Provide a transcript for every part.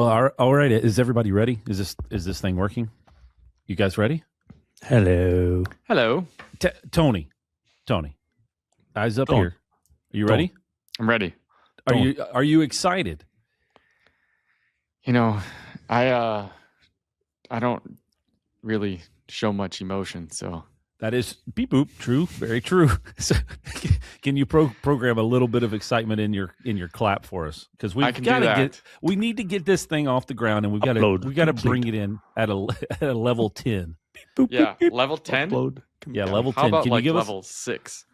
All right. Is everybody ready? Is this thing working? You guys ready? Hello. Tony, eyes up here. Are you ready? I'm ready. Are you excited? You know, I don't really show much emotion, so That is beep boop. True, very true. So, can you program a little bit of excitement in your clap for us? Because we need to get this thing off the ground, and we got to bring it in at a level 10. Beep, boop, yeah, beep, level 10. Yeah, level 10. How about can you give level us 6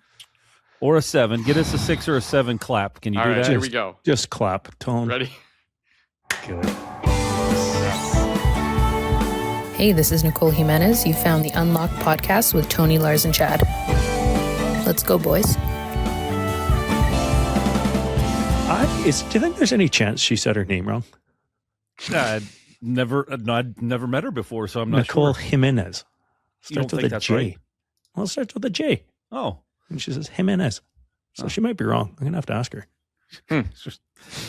or a 7? Get us a 6 or a 7 clap. Can you do that? Here we go. Just clap. Tone. Ready? Good. Hey, this is Nicole Jimenez. You found the Unlocked podcast with Tony, Lars, and Chad. Let's go, boys. Do you think there's any chance she said her name wrong? I'd never met her before, so I'm not Nicole sure. Jimenez. You don't Starts with think a that's J. right? Well, it starts with a J. Oh. And she says Jimenez. So she might be wrong. I'm going to have to ask her.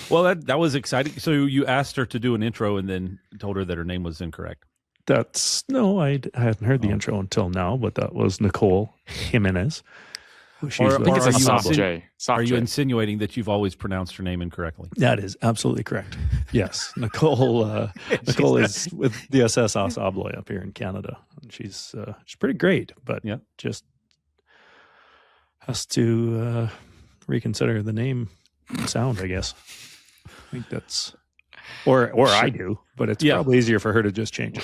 Well, that was exciting. So you asked her to do an intro and then told her that her name was incorrect. I hadn't heard the intro until now, but that was Nicole Jimenez. I think it's a soft J. Are you insinuating that you've always pronounced her name incorrectly? That is absolutely correct. Yes. Nicole is with the SS Os Obloy up here in Canada. And she's pretty great, but just has to reconsider the name sound, I guess. I think that's... Or I do, but it's probably easier for her to just change it.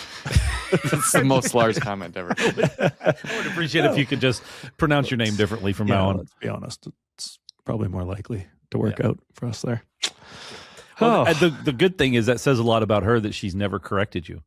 That's the most Lars comment ever. I would appreciate if you could just pronounce your name differently from now on. Let's be honest. It's probably more likely to work out for us there. Well, the good thing is that says a lot about her that she's never corrected you.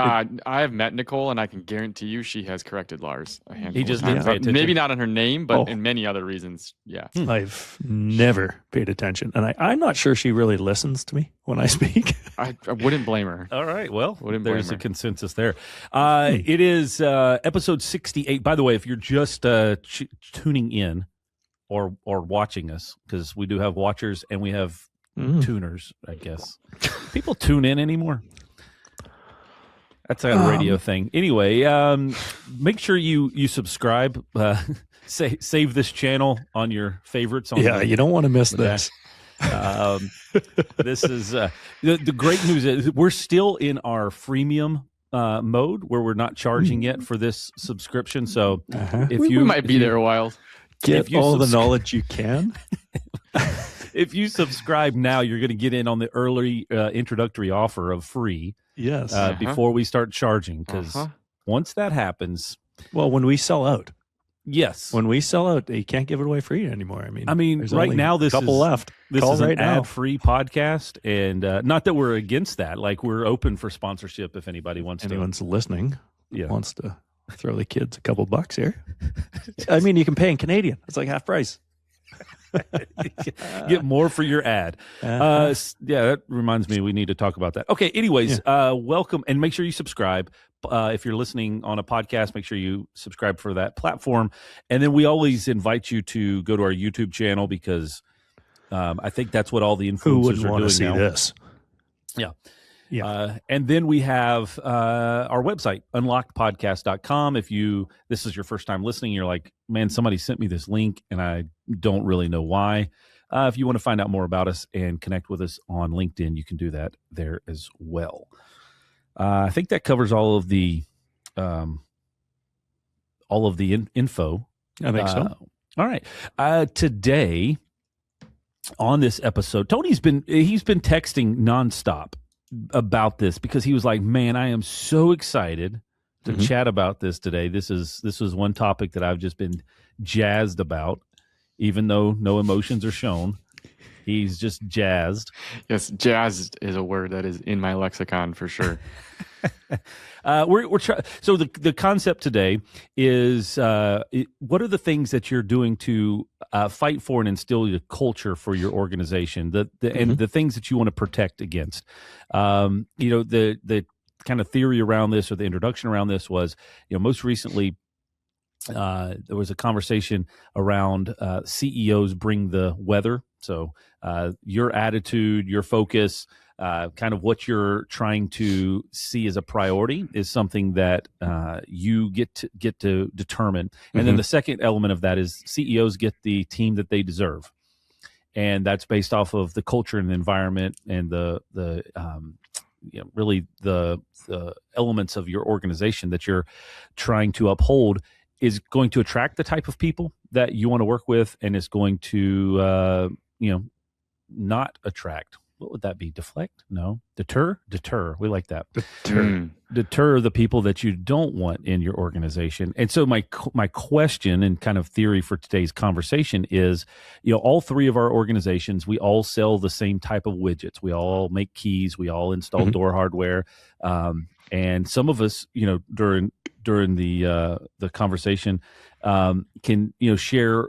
I have met Nicole, and I can guarantee you she has corrected Lars a handful He just of times. didn't pay attention. Maybe not on her name, but in many other reasons. Yeah. I've never paid attention. And I'm not sure she really listens to me when I speak. I wouldn't blame her. All right. Well, there's a consensus there. Hmm. It is episode 68. By the way, if you're just tuning in or watching us, because we do have watchers and we have tuners, I guess. People tune in anymore? That's a radio thing. Anyway, make sure you subscribe. Save this channel on your favorites. You don't want to miss this. This is the great news is we're still in our freemium mode where we're not charging yet for this subscription. So if we might be there a while. Get all the knowledge you can. If you subscribe now, you're going to get in on the early introductory offer of free. Yes. Before we start charging, because once that happens, well, when we sell out, yes, you can't give it away free anymore. I mean, right now this couple is left. This Call is right an now. ad-free podcast, and not that we're against that. Like we're open for sponsorship if anybody wants. Anyone's listening, wants to throw the kids a couple bucks here. I mean, you can pay in Canadian. It's like half price. Get more for your ad. That reminds me we need to talk about that. Okay, anyways, welcome, and make sure you subscribe. If you're listening on a podcast, make sure you subscribe for that platform. And then we always invite you to go to our YouTube channel because I think that's what all the influencers are doing now. This? Yeah. And then we have our website, unlockedpodcast.com. If this is your first time listening, you're like, man, somebody sent me this link and I don't really know why. If you want to find out more about us and connect with us on LinkedIn, you can do that there as well. I think that covers all of the info. I think so. All right. Today on this episode, he's been texting nonstop about this because he was like, man, I am so excited to chat about this today. This was one topic that I've just been jazzed about, even though no emotions are shown. He's just jazzed. Yes, jazzed is a word that is in my lexicon for sure. So the concept today is what are the things that you're doing to fight for and instill the culture for your organization, and the things that you want to protect against. The kind of theory around this, or the introduction around this, was most recently there was a conversation around CEOs bring the weather. So your attitude, your focus, kind of what you're trying to see as a priority is something that you get to determine. And then the second element of that is CEOs get the team that they deserve. And that's based off of the culture and the environment and really the elements of your organization that you're trying to uphold is going to attract the type of people that you want to work with, and is going to not attract. What would that be? Deflect? No. Deter? We like that. Deter the people that you don't want in your organization. And so my question and kind of theory for today's conversation is, all three of our organizations, we all sell the same type of widgets. We all make keys. We all install door hardware. And some of us, during the conversation, can share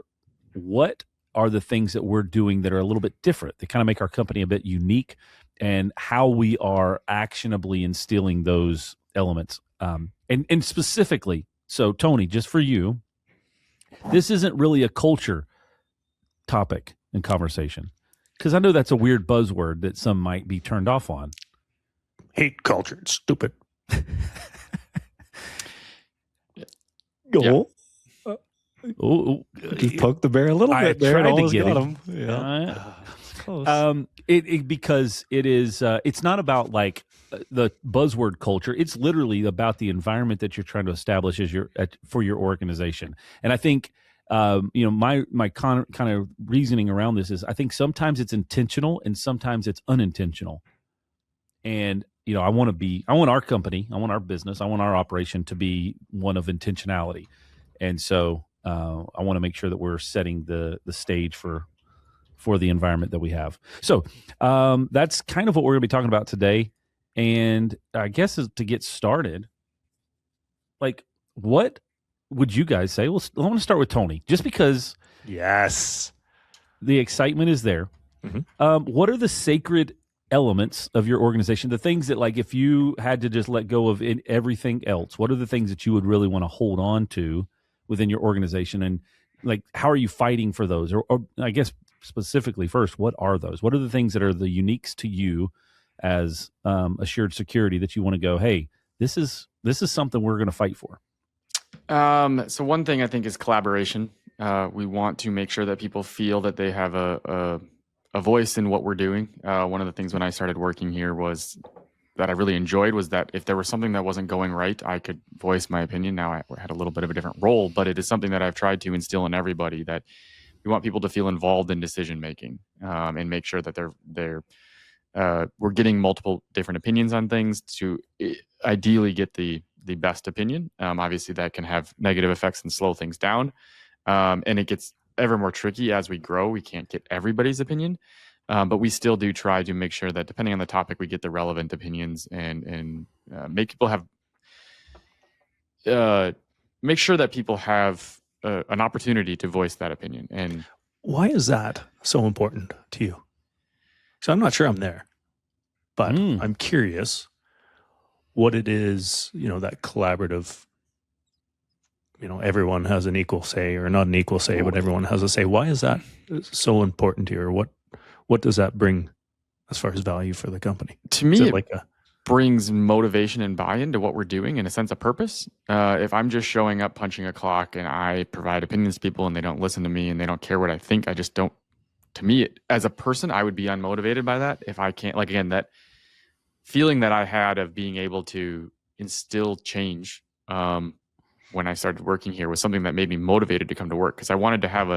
what are the things that we're doing that are a little bit different, that kind of make our company a bit unique, and how we are actionably instilling those elements. And specifically, so Tony, just for you, this isn't really a culture topic and conversation, because I know that's a weird buzzword that some might be turned off on. Hate culture. It's stupid. Yeah. Just poke the bear a little bit there. Tried to get him. Close. Because it is. It's not about like the buzzword culture. It's literally about the environment that you're trying to establish for your organization. And I think my kind of reasoning around this is, I think sometimes it's intentional and sometimes it's unintentional. And I want our company, I want our business, I want our operation to be one of intentionality. And so I want to make sure that we're setting the stage for the environment that we have. So that's kind of what we're going to be talking about today. And I guess to get started, like, what would you guys say? Well, I want to start with Tony, just because yes, the excitement is there. What are the sacred elements of your organization? The things that, like, if you had to just let go of everything else, what are the things that you would really want to hold on to within your organization? And like, how are you fighting for those? Or I guess specifically first, what are those? What are the things that are the uniques to you as assured security that you want to go, hey, this is something we're going to fight for? So one thing I think is collaboration. We want to make sure that people feel that they have a voice in what we're doing. One of the things when I started working here was that I really enjoyed was that if there was something that wasn't going right, I could voice my opinion. Now I had a little bit of a different role, but it is something that I've tried to instill in everybody, that we want people to feel involved in decision making, and make sure that we're getting multiple different opinions on things to ideally get the best opinion. Obviously that can have negative effects and slow things down. And it gets ever more tricky as we grow. We can't get everybody's opinion, but we still do try to make sure that depending on the topic, we get the relevant opinions and make people have make sure that people have an opportunity to voice that opinion. And why is that so important to you? So I'm not sure I'm there, but I'm curious what it is, that collaborative, everyone has an equal say, or not an equal say, but everyone has a say. Why is that so important to you? Or what does that bring as far as value for the company? To me, it brings motivation and buy-in to what we're doing and a sense of purpose. If I'm just showing up, punching a clock, and I provide opinions to people and they don't listen to me and they don't care what I think, I just don't. To me, as a person, I would be unmotivated by that if I can't, like, again, that feeling that I had of being able to instill change when I started working here was something that made me motivated to come to work, because I wanted to have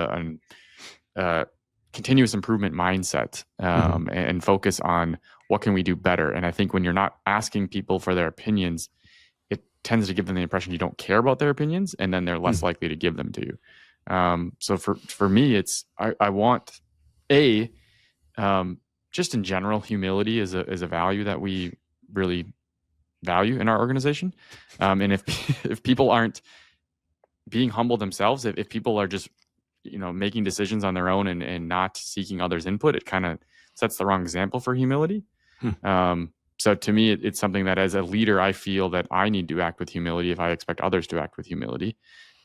a continuous improvement mindset and focus on what can we do better. And I think when you're not asking people for their opinions, it tends to give them the impression you don't care about their opinions, and then they're less likely to give them to you. So for me, it's I want just in general, humility is a value that we really value in our organization. And if people aren't being humble themselves, if people are just making decisions on their own and not seeking others' input, it kind of sets the wrong example for humility. So to me, it's something that as a leader, I feel that I need to act with humility if I expect others to act with humility.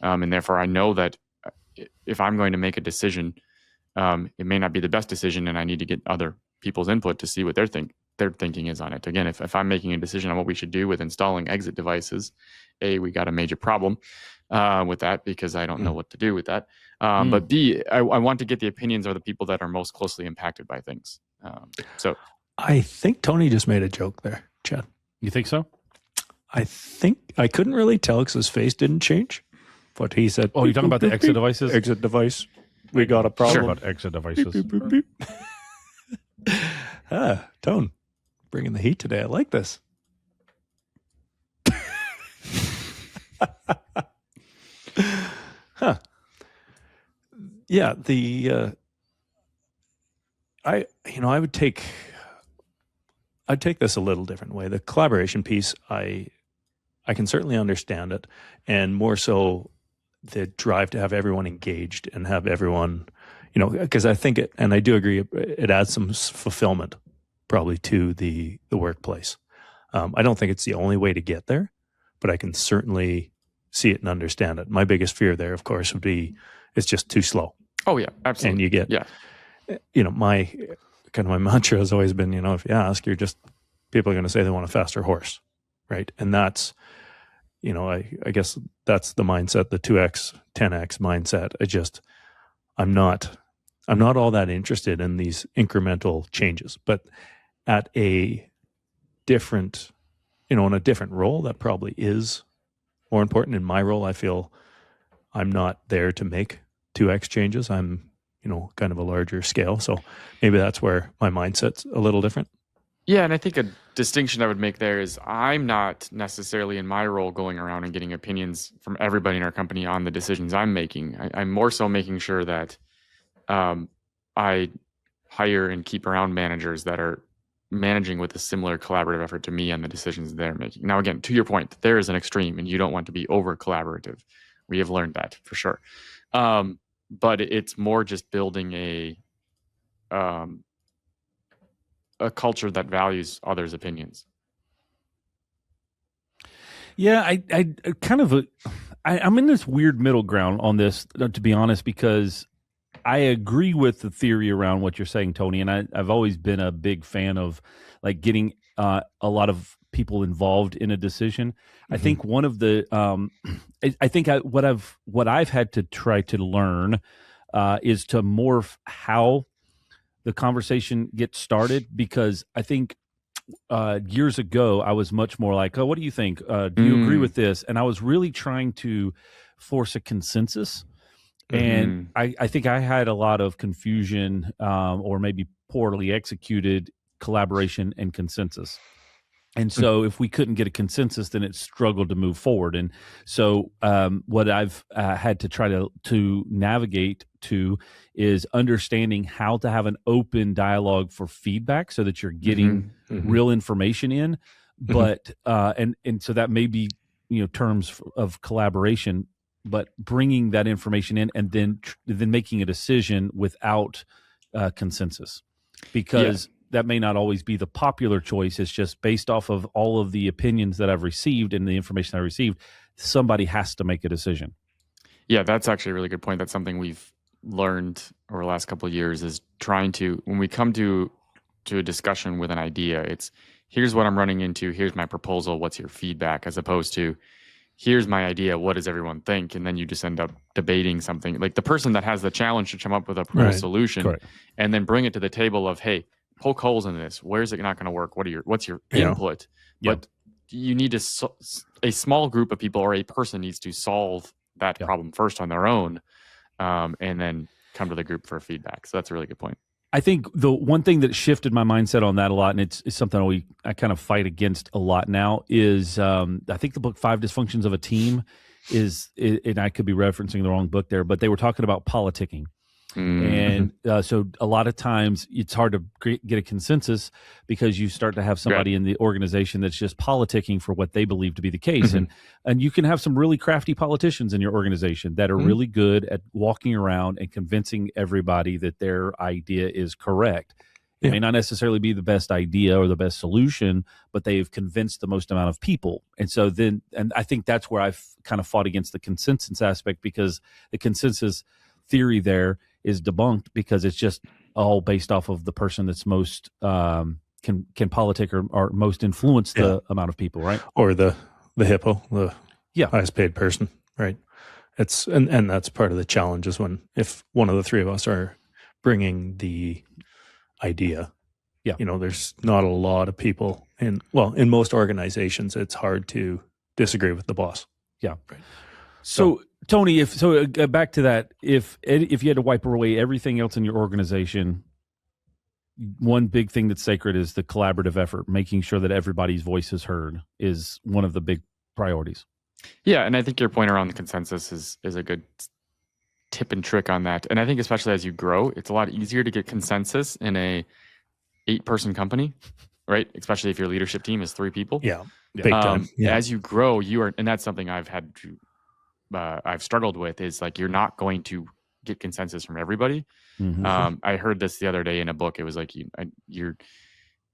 And therefore, I know that if I'm going to make a decision, it may not be the best decision, and I need to get other people's input to see what they think. their thinking is on it. Again, if I'm making a decision on what we should do with installing exit devices, A, we got a major problem with that because I don't know what to do with that. But B, I want to get the opinions of the people that are most closely impacted by things. So I think Tony just made a joke there, Chad. You think so? I think I couldn't really tell because his face didn't change. But he said, "Oh, you're talking about the exit devices? Exit device. We got a problem." Sure. About exit devices. Beep, beep, beep, beep. Tone, bringing the heat today. I like this. Huh. Yeah. I'd take this a little different way. The collaboration piece, I can certainly understand it, and more so the drive to have everyone engaged and have everyone, because I think it, and I do agree, it adds some fulfillment probably to the workplace. I don't think it's the only way to get there, but I can certainly see it and understand it. My biggest fear there, of course, would be it's just too slow. Oh yeah, absolutely. And you get, my mantra has always been, if you ask, people are going to say they want a faster horse, right? And that's, I guess that's the mindset, the 2x, 10x mindset. I'm not all that interested in these incremental changes, but at a different, in a different role, that probably is more important. In my role, I feel I'm not there to make 2x changes. I'm, kind of a larger scale. So maybe that's where my mindset's a little different. Yeah, and I think a distinction I would make there is I'm not necessarily in my role going around and getting opinions from everybody in our company on the decisions I'm making. I'm more so making sure that I hire and keep around managers that are managing with a similar collaborative effort to me on the decisions they're making. Now, again, to your point, there is an extreme, and you don't want to be over collaborative. We have learned that for sure. But it's more just building a culture that values others' opinions. Yeah, I'm in this weird middle ground on this, to be honest, because I agree with the theory around what you're saying, Tony, and I've always been a big fan of like getting a lot of people involved in a decision. Mm-hmm. I think one of the what I've had to try to learn is to morph how the conversation gets started, because I think years ago I was much more like, oh, what do you think? Do you agree with this? And I was really trying to force a consensus. And I think I had a lot of confusion or maybe poorly executed collaboration and consensus. And so if we couldn't get a consensus, then it struggled to move forward. And so what I've had to try to navigate to is understanding how to have an open dialogue for feedback so that you're getting real information in. But and so that may be, terms of collaboration, but bringing that information in and then making a decision without consensus, because that may not always be the popular choice. It's just based off of all of the opinions that I've received and the information I received. Somebody has to make a decision. Yeah, that's actually a really good point. That's something we've learned over the last couple of years, is trying to, when we come to a discussion with an idea, it's here's what I'm running into, here's my proposal, what's your feedback, as opposed to here's my idea, what does everyone think? And then you just end up debating something. Like the person that has the challenge should come up with a solution and then bring it to the table of, hey, poke holes in this. Where is it not going to work? What's your input? But you need a small group of people or a person needs to solve that problem first on their own, and then come to the group for feedback. So that's a really good point. I think the one thing that shifted my mindset on that a lot, and it's something I kind of fight against a lot now, is I think the book 5 Dysfunctions of a Team and I could be referencing the wrong book there, but they were talking about politicking. And so a lot of times it's hard to get a consensus because you start to have somebody in the organization that's just politicking for what they believe to be the case. And you can have some really crafty politicians in your organization that are really good at walking around and convincing everybody that their idea is correct. It may not necessarily be the best idea or the best solution, but they've convinced the most amount of people. And so and I think that's where I've kind of fought against the consensus aspect, because the consensus theory there is debunked because it's just all based off of the person that's most can politic or most influence the amount of people, right? Or the hippo, the highest paid person, right? It's and that's part of the challenge is if one of the three of us are bringing the idea. Yeah. There's not a lot of people in most organizations, it's hard to disagree with the boss. Yeah. Right. So Tony, back to that, if you had to wipe away everything else in your organization, one big thing that's sacred is the collaborative effort, making sure that everybody's voice is heard is one of the big priorities. Yeah. And I think your point around the consensus is a good tip and trick on that. And I think especially as you grow, it's a lot easier to get consensus in a 8-person company, right? Especially if your leadership team is 3 people. Yeah. Big time. Yeah. As you grow, and that's something I've had to, I've struggled with is like, you're not going to get consensus from everybody. Mm-hmm. I heard this the other day in a book. It was like, you're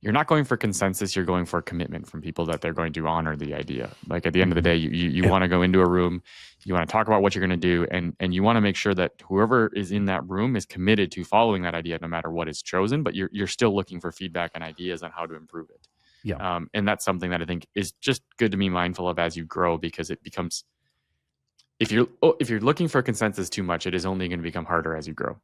not going for consensus. You're going for commitment from people that they're going to honor the idea. Like at the end of the day, you want to go into a room, you want to talk about what you're going to do. And you want to make sure that whoever is in that room is committed to following that idea, no matter what is chosen, but you're still looking for feedback and ideas on how to improve it. Yeah. And that's something that I think is just good to be mindful of as you grow, because it becomes, if you're looking for consensus too much, it is only going to become harder as you grow.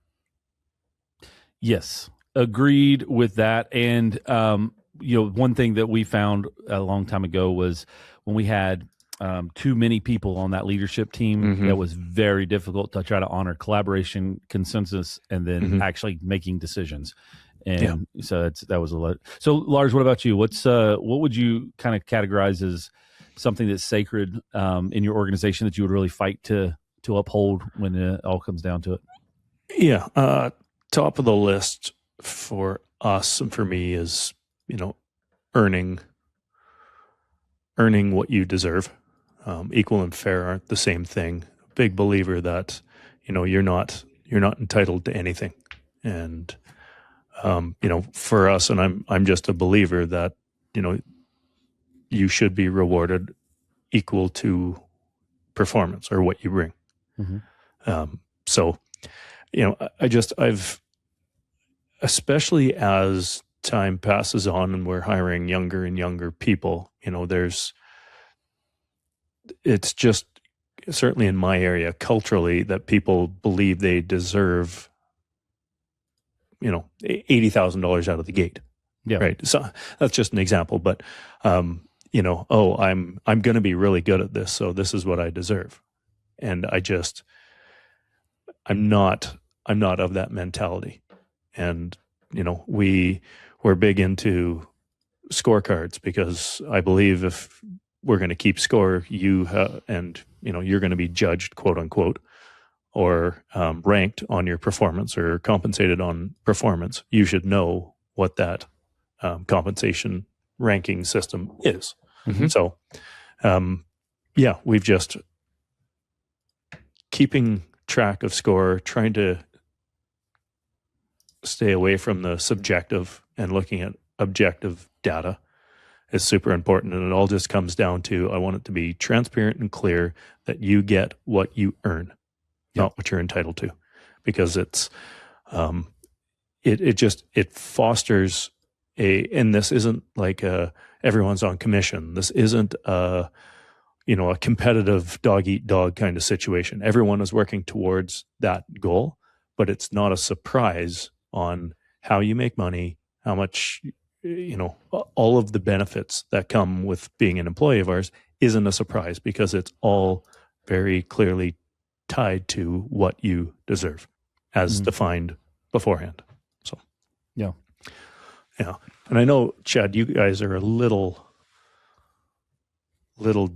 Yes. Agreed with that. And, one thing that we found a long time ago was when we had too many people on that leadership team, mm-hmm. that was very difficult to try to honor collaboration, consensus, and then mm-hmm. actually making decisions. And so that was a lot. So Lars, what about you? What would you kind of categorize as something that's sacred in your organization that you would really fight to uphold when it all comes down to it? Yeah. Top of the list for us and for me is, earning what you deserve. Equal and fair aren't the same thing. Big believer that, you're not entitled to anything. And, for us, and I'm just a believer that, you should be rewarded equal to performance or what you bring. Mm-hmm. So, I've, especially as time passes on and we're hiring younger and younger people, it's just certainly in my area culturally that people believe they deserve, $80,000 out of the gate. Yeah. Right. So that's just an example, but, I'm going to be really good at this. So this is what I deserve. And I'm not of that mentality. And, we're big into scorecards because I believe if we're going to keep score, you're going to be judged, quote unquote, or ranked on your performance or compensated on performance. You should know what that compensation ranking system is. Mm-hmm. So, we've just keeping track of score, trying to stay away from the subjective and looking at objective data is super important. And it all just comes down to, I want it to be transparent and clear that you get what you earn, not what you're entitled to, because it's, it fosters and this isn't like everyone's on commission. This isn't a competitive dog eat dog kind of situation. Everyone is working towards that goal, but it's not a surprise on how you make money, how much, all of the benefits that come with being an employee of ours isn't a surprise because it's all very clearly tied to what you deserve as mm-hmm. defined beforehand. So, yeah. And I know, Chad, you guys are a little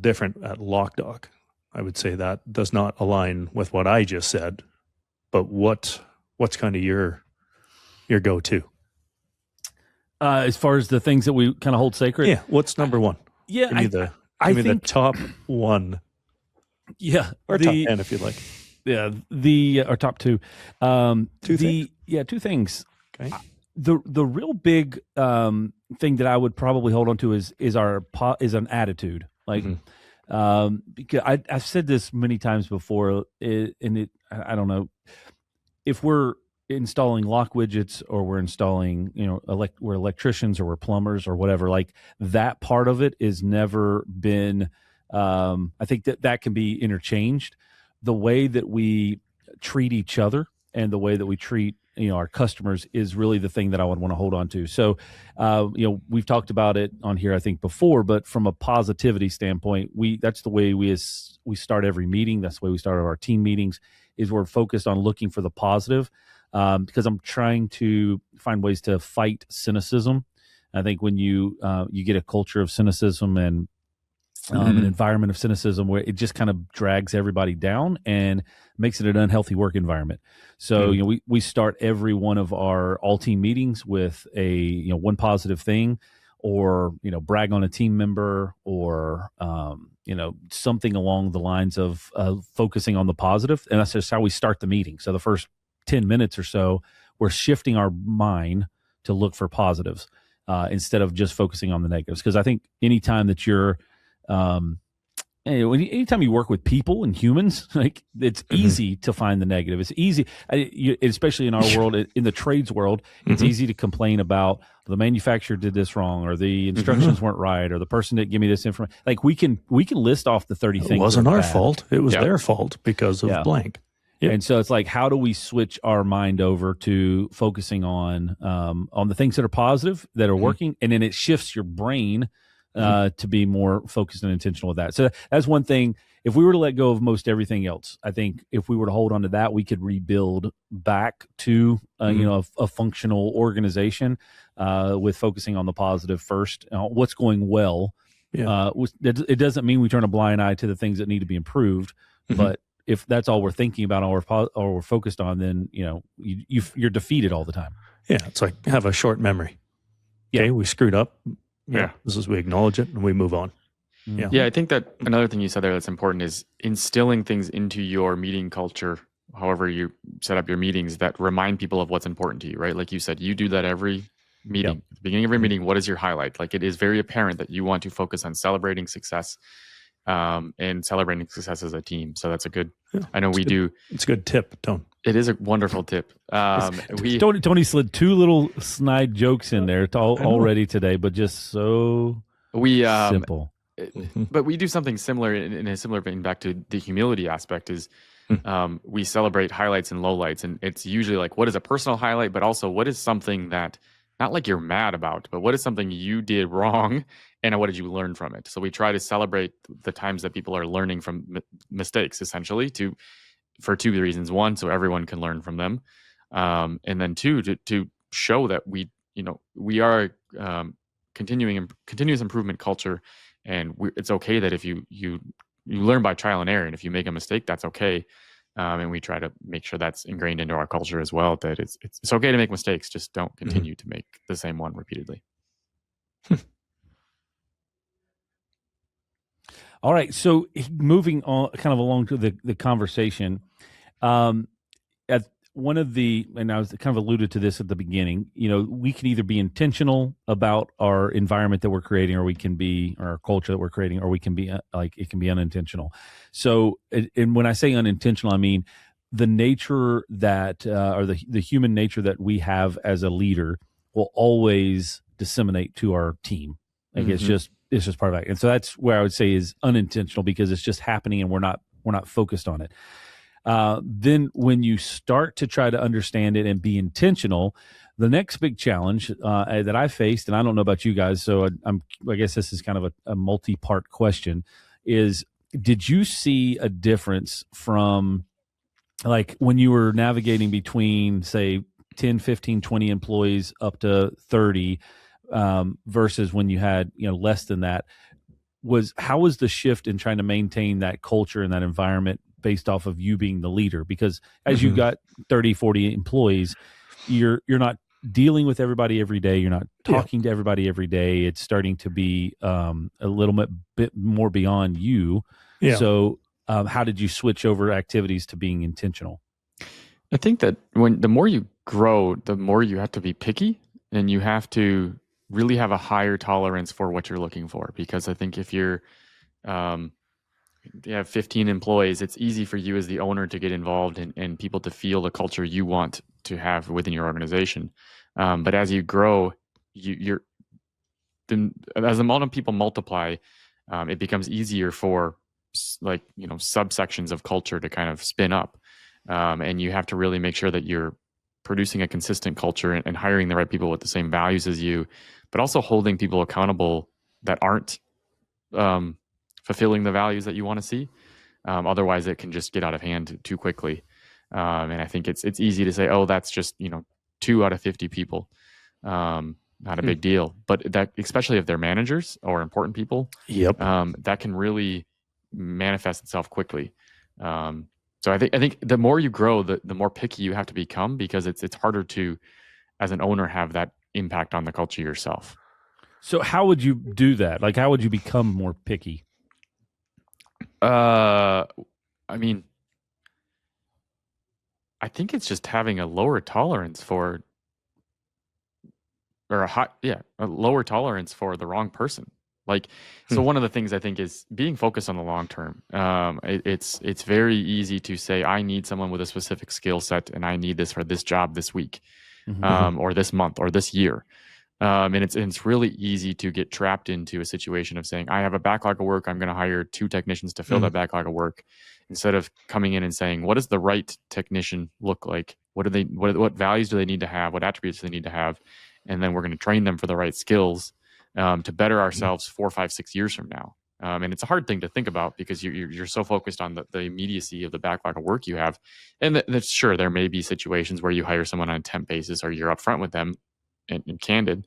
different at Loc-Doc. I would say that does not align with what I just said, but what's kind of your go-to? As far as the things that we kind of hold sacred? Yeah. What's number one? Yeah. Give me the top one. Yeah. Or top 10 if you'd like. Yeah. Or top two. Two things? Yeah, two things. Okay. The real big thing that I would probably hold on to is an attitude. Like, mm-hmm. Because I've said this many times before, I don't know, if we're installing lock widgets or we're installing, we're electricians or we're plumbers or whatever, like that part of it is never been, I think that can be interchanged. The way that we treat each other and the way that we treat, our customers is really the thing that I would want to hold on to. So, we've talked about it on here, I think before, but from a positivity standpoint, that's the way we start every meeting. That's the way we start our team meetings, is we're focused on looking for the positive. Because I'm trying to find ways to fight cynicism. I think when you get a culture of cynicism and an environment of cynicism where it just kind of drags everybody down and makes it an unhealthy work environment. So, we start every one of our all team meetings with a, one positive thing, or, brag on a team member, or, something along the lines of focusing on the positive. And that's just how we start the meeting. So the first 10 minutes or so, we're shifting our mind to look for positives instead of just focusing on the negatives. Because I think anytime that you're, anytime you work with people and humans, like it's easy to find the negative. It's easy, especially in our world, in the trades world, it's easy to complain about the manufacturer did this wrong, or the instructions weren't right, or the person didn't give me this information. Like we can list off the 30 things. It wasn't our fault. It was their fault because of blank. Yep. And so it's like, how do we switch our mind over to focusing on the things that are positive, that are working, and then it shifts your brain to be more focused and intentional with that. So that's one thing. If we were to let go of most everything else, I think if we were to hold on to that, we could rebuild back to a functional organization with focusing on the positive first. What's going well. Yeah. It doesn't mean we turn a blind eye to the things that need to be improved, but if that's all we're thinking about or we're focused on, then you're defeated all the time. Yeah, it's like have a short memory. Okay, we screwed up. Yeah, this is, we acknowledge it and we move on. Yeah, I think that another thing you said there that's important is instilling things into your meeting culture. However you set up your meetings, that remind people of what's important to you, right? Like you said, you do that every meeting. At the beginning of every meeting, what is your highlight? Like it is very apparent that you want to focus on celebrating success. And celebrating success as a team. So that's a good, I know we do. It's a good tip, Tone. It is a wonderful tip. Tony slid two little snide jokes in there already today, but just so simple. But we do something similar in a similar vein back to the humility aspect is we celebrate highlights and lowlights. And it's usually like, what is a personal highlight, but also what is something that, not like you're mad about, but what is something you did wrong and what did you learn from it? So we try to celebrate the times that people are learning from mistakes, essentially, for two reasons. One, so everyone can learn from them. And then two, to show that we are continuous improvement culture. And it's okay that if you learn by trial and error, and if you make a mistake, that's okay. And we try to make sure that's ingrained into our culture as well, that it's okay to make mistakes, just don't continue to make the same one repeatedly. All right, so moving on, kind of along to the conversation, at one of the, and I was kind of alluded to this at the beginning, we can either be intentional about our environment that we're creating, or we can be, or our culture that we're creating, or we can be it can be unintentional. So, and when I say unintentional, I mean the nature that, or the human nature that we have as a leader will always disseminate to our team. Like it's just part of it. And so that's where I would say is unintentional, because it's just happening and we're not focused on it. Then when you start to try to understand it and be intentional, the next big challenge that I faced, and I don't know about you guys, so I guess this is kind of a multi-part question, is did you see a difference from like when you were navigating between, say, 10, 15, 20 employees up to 30 versus when you had less than that? How was the shift in trying to maintain that culture and that environment based off of you being the leader? Because as you got 30, 40 employees, you're not dealing with everybody every day. You're not talking to everybody every day. It's starting to be a little bit more beyond you. Yeah. So how did you switch over activities to being intentional? I think that the more you grow, the more you have to be picky, and you have to really have a higher tolerance for what you're looking for. Because I think if you're you have 15 employees, it's easy for you as the owner to get involved and people to feel the culture you want to have within your organization. But as you grow, as the amount of people multiply, it becomes easier for subsections of culture to kind of spin up. And you have to really make sure that you're producing a consistent culture and hiring the right people with the same values as you, but also holding people accountable that aren't fulfilling the values that you want to see. Otherwise, it can just get out of hand too quickly. And I think it's easy to say, oh, that's just 2 out of 50 people, not a big deal. But that, especially if they're managers or important people, that can really manifest itself quickly. So I think the more you grow, the more picky you have to become, because it's harder to, as an owner, have that impact on the culture yourself. So how would you do that? Like, how would you become more picky? I mean, I think it's just having a lower tolerance for, or a lower tolerance for the wrong person. Like, so one of the things I think is being focused on the long term. It's very easy to say, I need someone with a specific skill set, and I need this for this job this week, or this month, or this year. And it's really easy to get trapped into a situation of saying, I have a backlog of work, I'm going to hire 2 technicians to fill that backlog of work, instead of coming in and saying, what does the right technician look like? What values do they need to have? What attributes do they need to have? And then we're going to train them for the right skills to better ourselves 4, 5, 6 years from now. And it's a hard thing to think about, because you're so focused on the immediacy of the backlog of work you have. And that's sure, there may be situations where you hire someone on a temp basis, or you're upfront with them and candid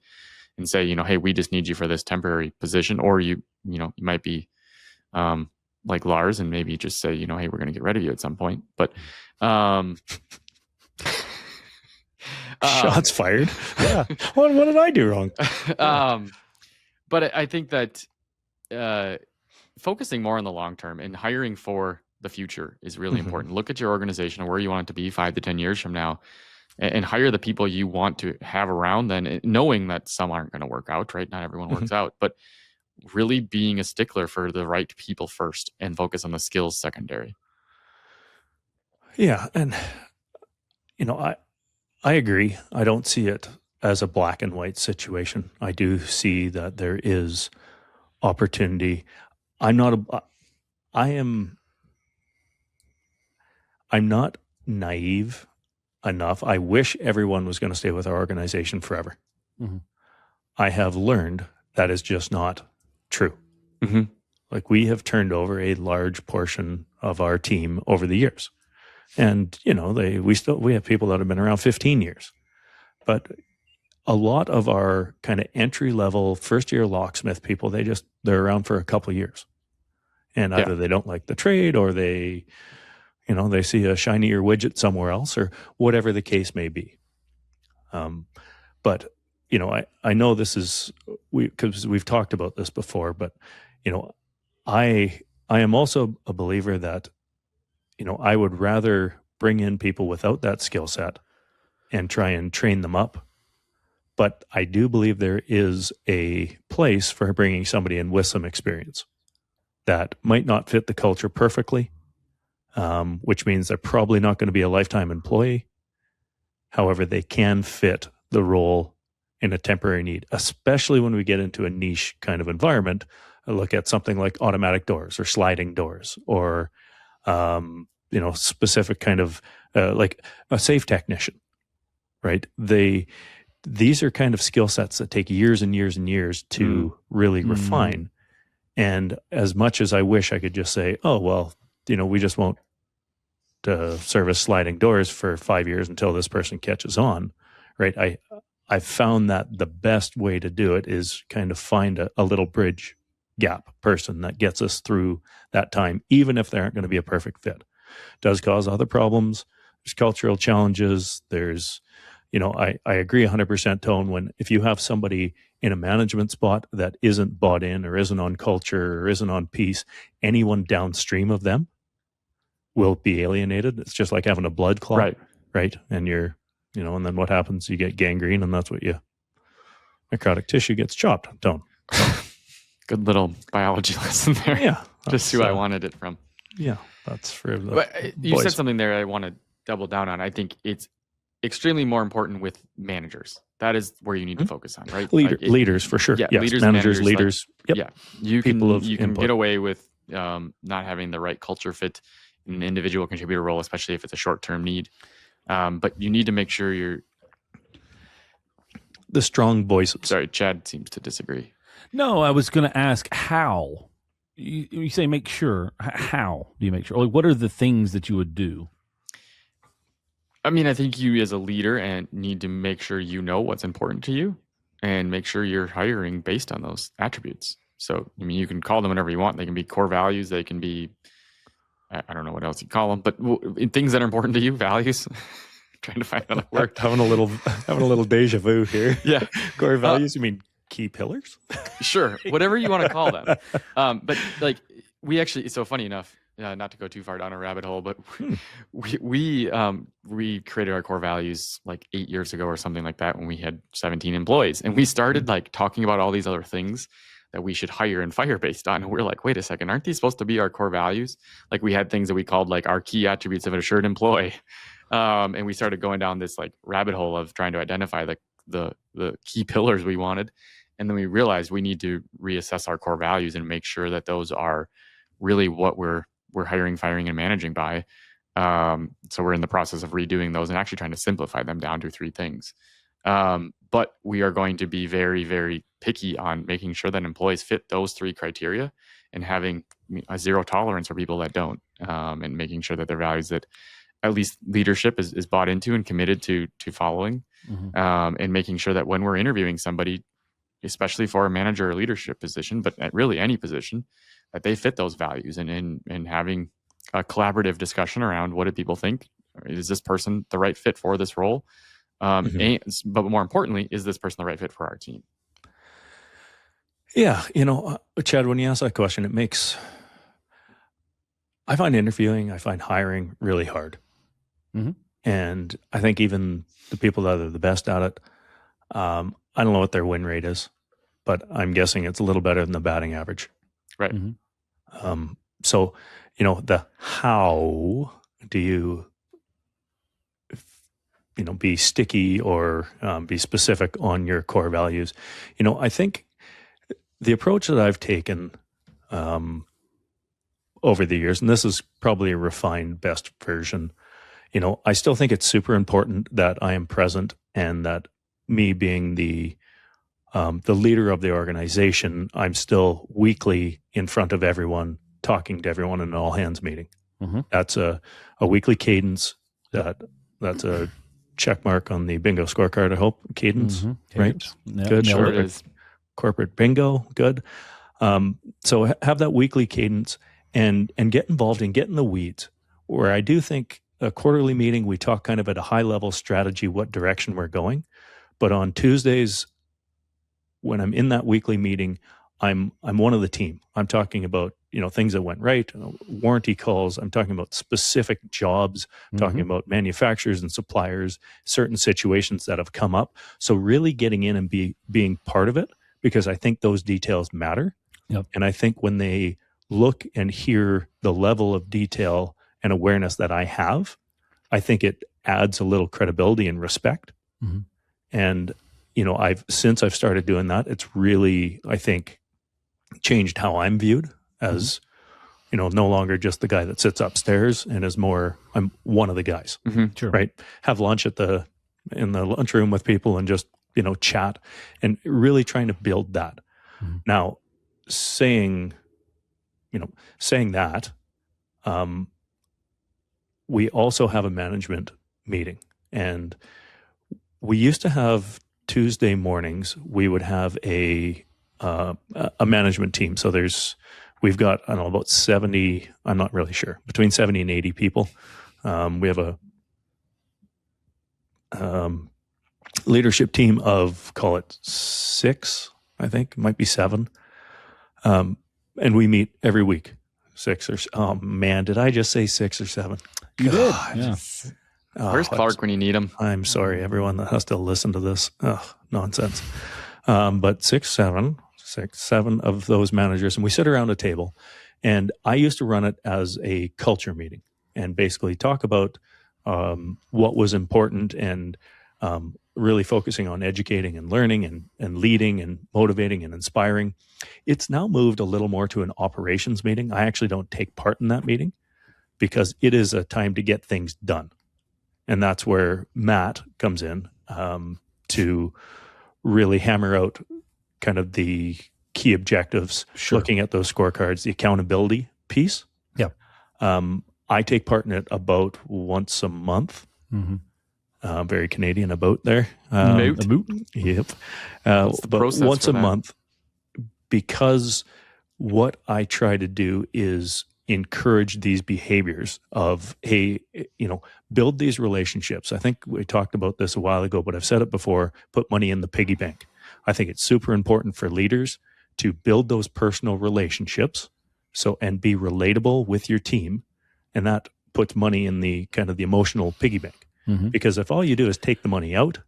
and say, hey, we just need you for this temporary position. Or you might be like Lars and maybe just say, hey, we're going to get rid of you at some point. But shots fired. Yeah. What did I do wrong? But I think that focusing more on the long term and hiring for the future is really important. Look at your organization and where you want it to be 5 to 10 years from now, and hire the people you want to have around then, knowing that some aren't going to work out, right? Not everyone works out, but really being a stickler for the right people first and focus on the skills secondary. Yeah. And, I agree. I don't see it as a black and white situation. I do see that there is opportunity. I'm not naive enough. I wish everyone was going to stay with our organization forever. I have learned that is just not true. Like, we have turned over a large portion of our team over the years. And, we have people that have been around 15 years. But a lot of our kind of entry-level first-year locksmith people, they're around for a couple of years. And either they don't like the trade, or they see a shinier widget somewhere else, or whatever the case may be. But, I know this is, because we've talked about this before, but, I am also a believer that, I would rather bring in people without that skill set and try and train them up. But I do believe there is a place for bringing somebody in with some experience that might not fit the culture perfectly, which means they're probably not going to be a lifetime employee. However, they can fit the role in a temporary need, especially when we get into a niche kind of environment. I look at something like automatic doors or sliding doors, or specific kind of like a safe technician, right? These are kind of skill sets that take years and years and years to really refine. And as much as I wish I could just say, oh, well, we just won't service sliding doors for 5 years until this person catches on, right? I've found that the best way to do it is kind of find a little bridge gap person that gets us through that time, even if they aren't going to be a perfect fit. It does cause other problems. There's cultural challenges. There's, I agree 100%, Tone, if you have somebody in a management spot that isn't bought in, or isn't on culture, or isn't on peace, anyone downstream of them will be alienated. It's just like having a blood clot, right? And and then what happens? You get gangrene, and that's what necrotic tissue gets chopped, Tone. Good little biology lesson there. Yeah. just who I wanted it from. Yeah, that's for the But you boys. said something there I want to double down on. I think it's extremely more important with managers. That is where you need to focus on, right? Leaders for sure. Yeah, yes, leaders, managers, leaders. Like, yep. Yeah, you People can get away with not having the right culture fit in an individual contributor role, especially if it's a short-term need. But you need to make sure you're the strong voices. Sorry, Chad seems to disagree. No, I was going to ask how. You say make sure. How do you make sure? Like, what are the things that you would do? I mean, I think you as a leader and need to make sure you know what's important to you and make sure you're hiring based on those attributes. So, I mean, you can call them whatever you want. They can be core values. They can be, I don't know what else you call them, but things that are important to you, values. Trying to find another word. Having a little deja vu here. Yeah. Core values, you mean key pillars? Sure. Whatever you want to call them. But like we actually, so funny enough, not to go too far down a rabbit hole, but we created our core values like 8 years ago or something like that when we had 17 employees. And we started like talking about all these other things that we should hire and fire based on. And we're like, wait a second, aren't these supposed to be our core values? Like we had things that we called like our key attributes of an assured employee. And we started going down this like rabbit hole of trying to identify the key pillars we wanted. And then we realized we need to reassess our core values and make sure that those are really what we're hiring, firing, and managing by. So we're in the process of redoing those and actually trying to simplify them down to 3 things. But we are going to be very, very picky on making sure that employees fit those 3 criteria and having a zero tolerance for people that don't, and making sure that their values that at least leadership is bought into and committed to following, and making sure that when we're interviewing somebody, especially for a manager or leadership position, but at really any position, that they fit those values and having a collaborative discussion around what do people think? Is this person the right fit for this role? But more importantly, is this person the right fit for our team? Yeah. Chad, when you ask that question, I find interviewing, I find hiring really hard. And I think even the people that are the best at it, I don't know what their win rate is, but I'm guessing it's a little better than the batting average. Right. So, the how do you, be sticky or be specific on your core values? I think the approach that I've taken over the years, and this is probably a refined best version, I still think it's super important that I am present and that me being the leader of the organization, I'm still weekly in front of everyone, talking to everyone in an all hands meeting. That's a weekly cadence. That's a check mark on the bingo scorecard, I hope. Cadence, right? Yep. Good. Sure it is. Corporate bingo, good. So have that weekly cadence and get involved and get in the weeds, where I do think a quarterly meeting, we talk kind of at a high level strategy, what direction we're going. But on Tuesdays, when I'm in that weekly meeting, I'm one of the team. I'm talking about, things that went right, warranty calls. I'm talking about specific jobs, talking about manufacturers and suppliers, certain situations that have come up. So really getting in and being part of it, because I think those details matter. Yep. And I think when they look and hear the level of detail and awareness that I have, I think it adds a little credibility and respect. And, since I've started doing that, it's really, I think, changed how I'm viewed as, no longer just the guy that sits upstairs and is more, I'm one of the guys, Sure. right? Have lunch in the lunchroom with people and just, chat and really trying to build that. Now, saying that, we also have a management meeting, and we used to have Tuesday mornings. We would have a management team. So we've got, I don't know, about 70, I'm not really sure, between 70 and 80 people. We have a leadership team of, call it 6, I think, it might be 7. And we meet every week. 6 or, oh man, did I just say 6 or 7? You did. Yeah. Where's Clark when you need him? I'm sorry, everyone that has to listen to this. Nonsense. But 6, 7 of those managers, and we sit around a table And I used to run it as a culture meeting and basically talk about what was important and really focusing on educating and learning and leading and motivating and inspiring. It's now moved a little more to an operations meeting. I actually don't take part in that meeting because it is a time to get things done. And that's where Matt comes in to really hammer out kind of the key objectives, looking at those scorecards, the accountability piece. Yeah. I take part in it about once a month. Very Canadian about there. About. Yep. But once a month, because what I try to do is encourage these behaviors of, hey, build these relationships. I think we talked about this a while ago, but I've said it before, put money in the piggy bank. I think it's super important for leaders to build those personal relationships and be relatable with your team. And that puts money in the kind of the emotional piggy bank. Because if all you do is take the money out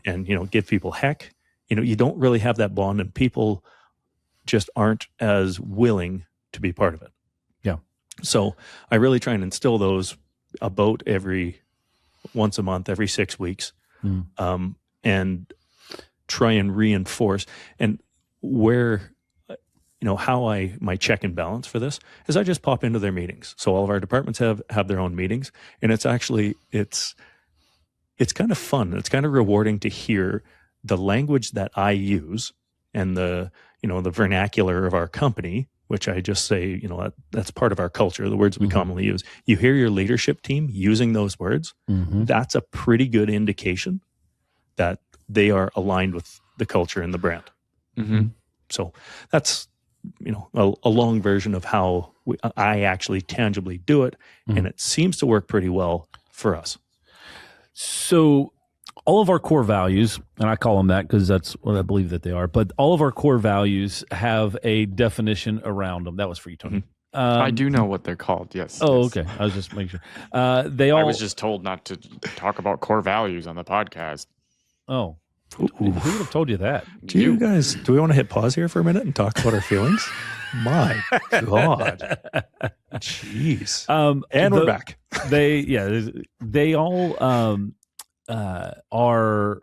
and, give people heck, you don't really have that bond, and people just aren't as willing to be part of it. Yeah. So I really try and instill those about once a month, every 6 weeks, and try and reinforce. And where, how my check and balance for this is I just pop into their meetings. So all of our departments have their own meetings, and it's kind of fun. It's kind of rewarding to hear the language that I use and the vernacular of our company, which I just say, that's part of our culture, the words we commonly use. You hear your leadership team using those words. That's a pretty good indication that they are aligned with the culture and the brand. So that's, a long version of how I actually tangibly do it. And it seems to work pretty well for us. So all of our core values, and I call them that because that's what I believe that they are, but all of our core values have a definition around them. That was for you, Tony. I do know what they're called, yes. Oh, yes. okay. I was just making sure. I was just told not to talk about core values on the podcast. Oh. Who would have told you that? Do we want to hit pause here for a minute and talk about our feelings? My God. Jeez. And we're back. They all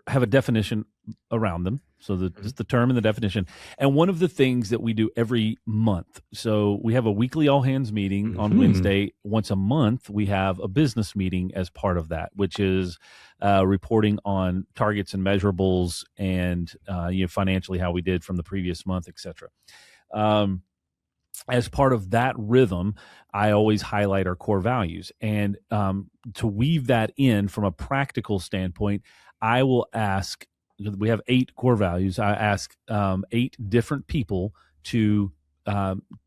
have a definition around them. So just the term and the definition. And one of the things that we do every month, so we have a weekly all hands meeting on Wednesday. Once a month, we have a business meeting as part of that, which is reporting on targets and measurables and financially how we did from the previous month, et cetera. As part of that rhythm, I always highlight our core values. And to weave that in from a practical standpoint, I will ask, we have 8 core values. I ask 8 different people to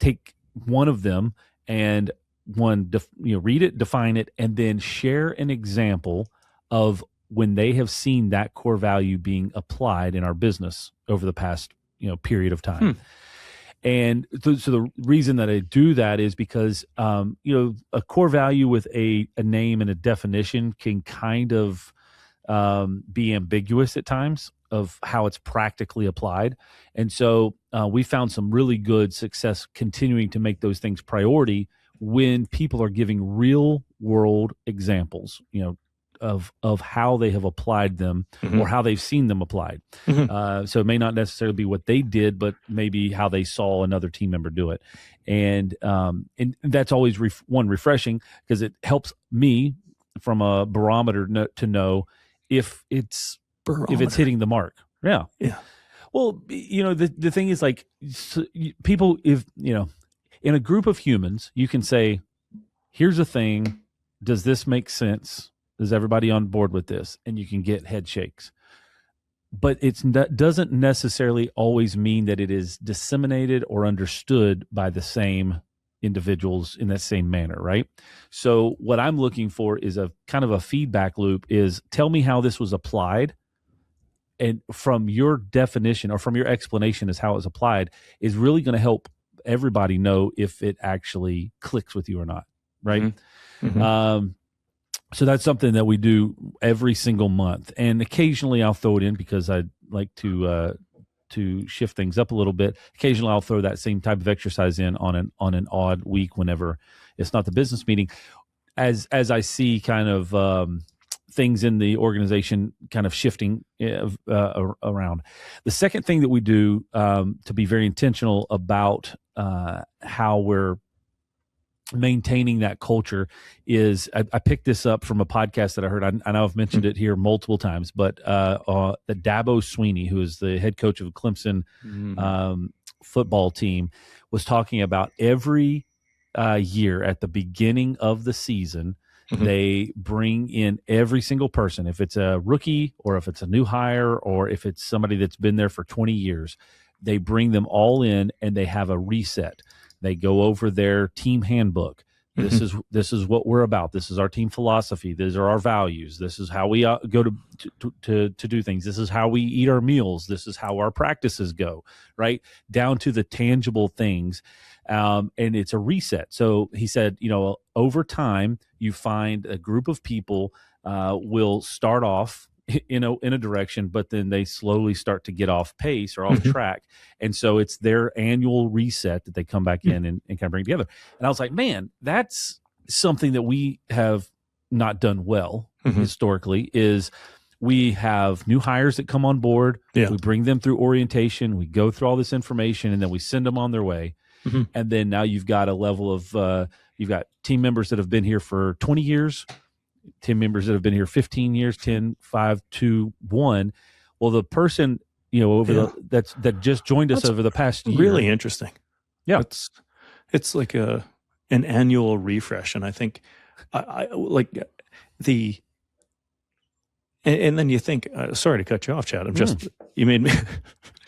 take one of them and read it, define it, and then share an example of when they have seen that core value being applied in our business over the past period of time. And so the reason that I do that is because a core value with a name and a definition can kind of be ambiguous at times of how it's practically applied. And so we found some really good success continuing to make those things priority when people are giving real world examples, of how they have applied them or how they've seen them applied. So it may not necessarily be what they did, but maybe how they saw another team member do it. And that's always refreshing because it helps me from a barometer to know if it's hitting the mark. Yeah. Well, the thing is, like, people, if in a group of humans, you can say, here's a thing. Does this make sense? Is everybody on board with this? And you can get head shakes. But it doesn't necessarily always mean that it is disseminated or understood by the same individuals in that same manner, right? So what I'm looking for is a kind of a feedback loop is, tell me how this was applied. And from your definition or from your explanation as how it's applied is really going to help everybody know if it actually clicks with you or not, right? So that's something that we do every single month. And occasionally I'll throw it in because I like to to shift things up a little bit. Occasionally, I'll throw that same type of exercise in on an odd week whenever it's not the business meeting, as I see kind of things in the organization kind of shifting around. The second thing that we do to be very intentional about how we're maintaining that culture is I picked this up from a podcast that I heard. I know I've mentioned it here multiple times, but the Dabo Swinney, who is the head coach of a Clemson football team, was talking about every year at the beginning of the season, they bring in every single person. If it's a rookie or if it's a new hire or if it's somebody that's been there for 20 years, they bring them all in and they have a reset. They go over their team handbook. This is what we're about. This is our team philosophy. These are our values. This is how we go to do things. This is how we eat our meals. This is how our practices go, right? Down to the tangible things. And it's a reset. So he said, over time, you find a group of people will start off in a direction, but then they slowly start to get off pace or off track. And so it's their annual reset that they come back in and kind of bring together. And I was like, man, that's something that we have not done well historically. Is we have new hires that come on board. We bring them through orientation. We go through all this information and then we send them on their way. And then now you've got a level of, you've got team members that have been here for 20 years, team members that have been here 15 years, 10, 5, 2, 1. Well, the person, that just joined us over the past year. Really interesting. Yeah. It's like an annual refresh. And I think I like and then you think, sorry to cut you off, Chad. You made me,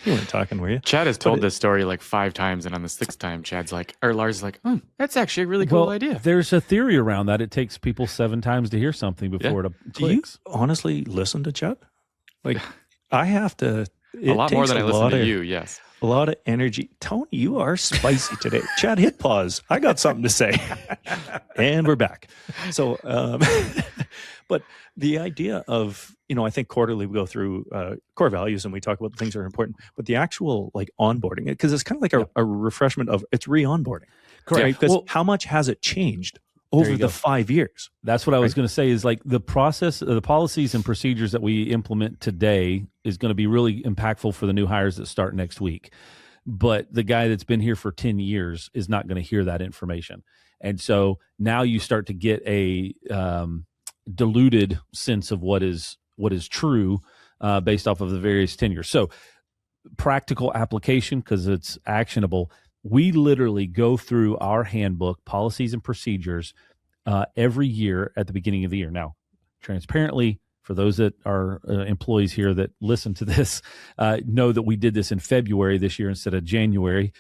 you weren't talking, were you? Chad has told this story like 5 times, and on the 6th time, Lars is like, that's actually a really cool idea. There's a theory around that. It takes people 7 times to hear something before it clicks. Do you honestly listen to Chad? Like, I have to. A lot more than I listen to you, yes. A lot of energy. Tony, you are spicy today. Chad, hit pause. I got something to say. And we're back. So, but the idea of, I think quarterly we go through core values and we talk about the things that are important, but the actual onboarding, because it's kind of like a refreshment of it's re-onboarding. Correct. Right? Because how much has it changed over the 5 years? That's what I was going to say is like the process, the policies and procedures that we implement today is going to be really impactful for the new hires that start next week. But the guy that's been here for 10 years is not going to hear that information. And so now you start to get a diluted sense of what is true based off of the various tenures. So practical application, because it's actionable. We literally go through our handbook, policies and procedures every year at the beginning of the year. Now, transparently, for those that are employees here that listen to this, know that we did this in February this year instead of January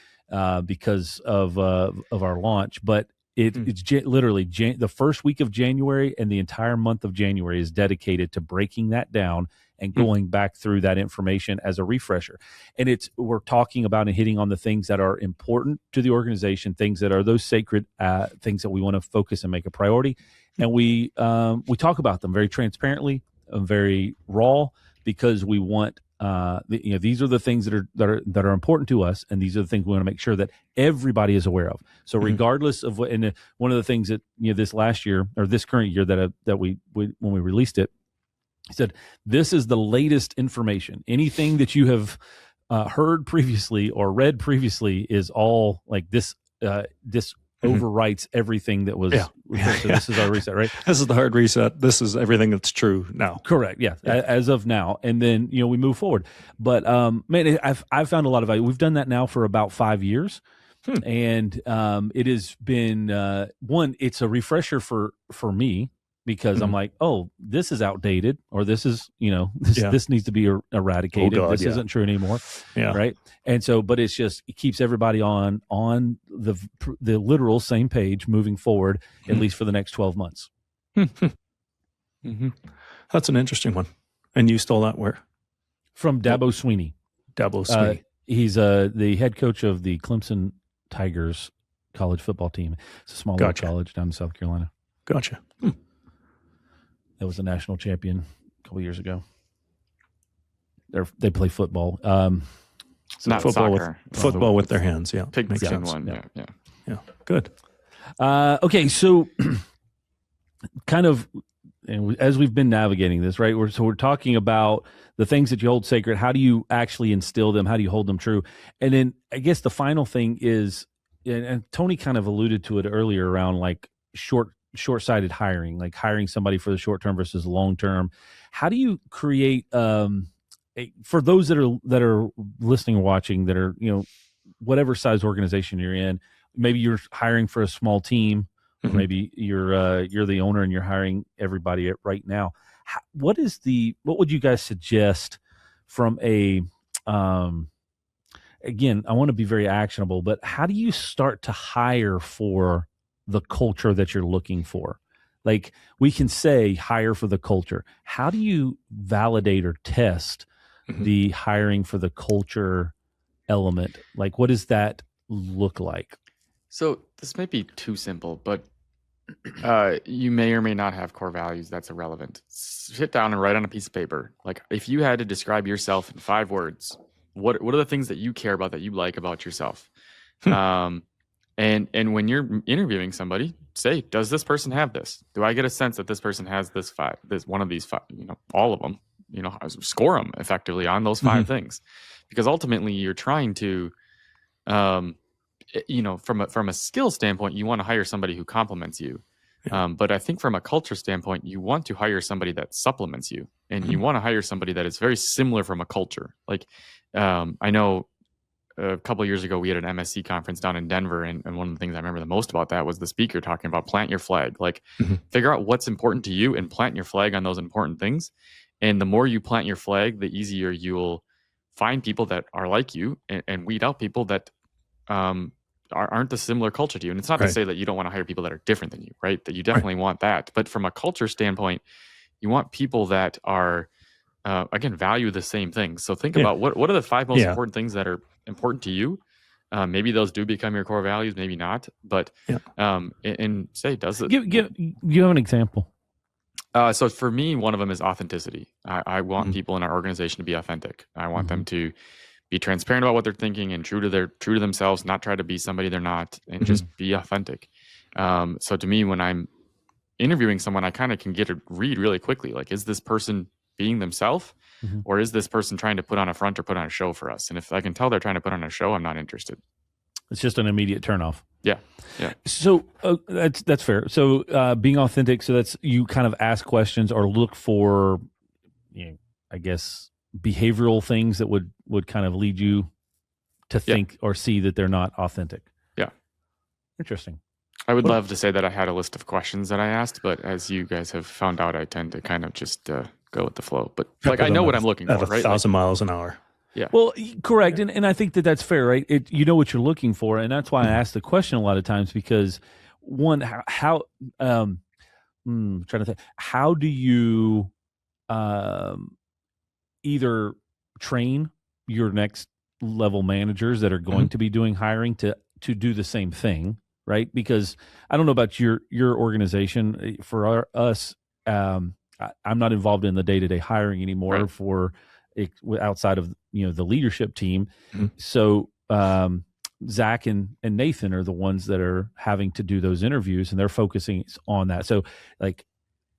because of our launch. But it's literally the first week of January and the entire month of January is dedicated to breaking that down and going back through that information as a refresher. And we're talking about and hitting on the things that are important to the organization, things that are those sacred things that we want to focus and make a priority. And we talk about them very transparently, very raw, because we want these are the things that are important to us, and these are the things we want to make sure that everybody is aware of. So regardless of what, and one of the things that this last year or this current year that we when we released it, he said, this is the latest information. Anything that you have heard previously or read previously is all like this. This overwrites everything that was. So this is our reset, right? This is the hard reset. This is everything that's true now. Correct. Yeah. As of now, and then we move forward. But man, I've found a lot of value. We've done that now for about 5 years, and it has been one. It's a refresher for me. Because I'm like, oh, this is outdated, or this is, this needs to be eradicated. Oh God, this isn't true anymore, right? And so, but it keeps everybody on the literal same page, moving forward, at least for the next 12 months. That's an interesting one. And you stole that where? From Dabo Swinney. Dabo Swinney. He's the head coach of the Clemson Tigers college football team. It's a small little college down in South Carolina. Gotcha. That was a national champion a couple years ago. They play football. So not soccer. Football with their hands. Yeah. Pigskin one. Yeah. Good. Okay. So kind of, and as we've been navigating this, right? We're talking about the things that you hold sacred. How do you actually instill them? How do you hold them true? And then I guess the final thing is, and Tony kind of alluded to it earlier around like short-sighted hiring, like hiring somebody for the short term versus long term. How do you create for those that are listening or watching that are, whatever size organization you're in, maybe you're hiring for a small team, or maybe you're the owner and you're hiring everybody right now. What would you guys suggest from a again, I want to be very actionable, but how do you start to hire for the culture that you're looking for? Like, we can say hire for the culture. How do you validate or test the hiring for the culture element? Like, what does that look like? So this might be too simple, but you may or may not have core values. That's irrelevant. Sit down and write on a piece of paper. Like, if you had to describe yourself in 5 words, what are the things that you care about, that you like about yourself? And when you're interviewing somebody, say, does this person have this? Do I get a sense that this person has this one of these 5, all of them, score them effectively on those 5 things? Because ultimately you're trying to, from a skill standpoint, you want to hire somebody who complements you. But I think from a culture standpoint, you want to hire somebody that supplements you, and you want to hire somebody that is very similar from a culture. Like, I know a couple of years ago, we had an MSC conference down in Denver. And one of the things I remember the most about that was the speaker talking about plant your flag, like figure out what's important to you and plant your flag on those important things. And the more you plant your flag, the easier you'll find people that are like you, and weed out people that, aren't a similar culture to you. And it's not to say that you don't want to hire people that are different than you, right? That you definitely want that. But from a culture standpoint, you want people that are, again, value the same things. So think about what are the 5 most important things that are important to you. Maybe those do become your core values, maybe not. But and say, does it? Give an example. So for me, one of them is authenticity. I want people in our organization to be authentic. I want them to be transparent about what they're thinking and true to themselves, not try to be somebody they're not, and just be authentic. So to me, when I'm interviewing someone, I kind of can get a read really quickly. Like, is this person being themselves, or is this person trying to put on a front or put on a show for us? And if I can tell they're trying to put on a show, I'm not interested. It's just an immediate turnoff. Yeah. So that's fair. So being authentic. So that's, you kind of ask questions or look for, I guess, behavioral things that would kind of lead you to think or see that they're not authentic. Yeah. Interesting. I would love to say that I had a list of questions that I asked, but as you guys have found out, I tend to kind of just go with the flow. But like, I know what I'm looking for, right? 1,000 miles an hour. Yeah. Well, correct. And I think that's fair, right? You know what you're looking for. And that's why I ask the question a lot of times, because one, how I'm trying to think, how do you either train your next level managers that are going to be doing hiring to do the same thing, right? Because I don't know about your organization. For us, I'm not involved in the day-to-day hiring anymore for outside of the leadership team. So Zach and Nathan are the ones that are having to do those interviews, and they're focusing on that. So like,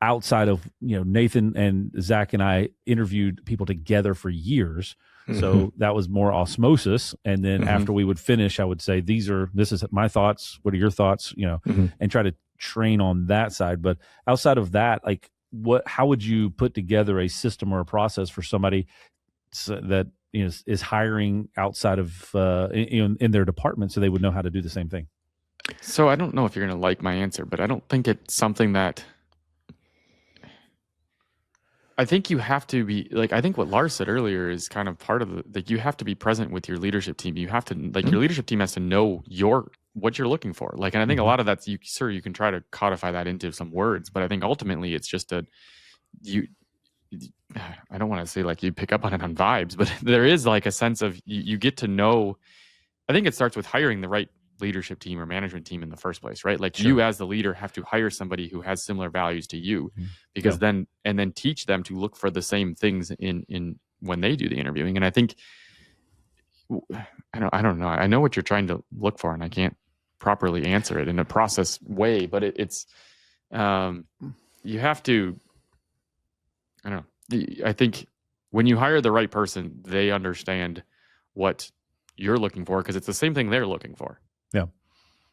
outside of Nathan and Zach and I interviewed people together for years, so that was more osmosis. And then after we would finish, I would say, this is my thoughts. What are your thoughts? And try to train on that side. But outside of that, like, how would you put together a system or a process for somebody that is hiring outside of in their department, so they would know how to do the same thing? So I don't know if you're going to like my answer, but I don't think it's something that, I think you have to be like, I think what Lars said earlier is kind of part of you have to be present with your leadership team. You have to, like, your leadership team has to know what you're looking for. Like, and I think a lot of that's, you can try to codify that into some words, but I think ultimately it's just I don't want to say like you pick up on it on vibes, but there is like a sense of you get to know. I think it starts with hiring the right leadership team or management team in the first place, right? Like, you as the leader have to hire somebody who has similar values to you, because then teach them to look for the same things in when they do the interviewing. And I think I don't know. I know what you're trying to look for, and I can't properly answer it in a process way, but it's you have to, I don't know. I think when you hire the right person, they understand what you're looking for, because it's the same thing they're looking for. Yeah.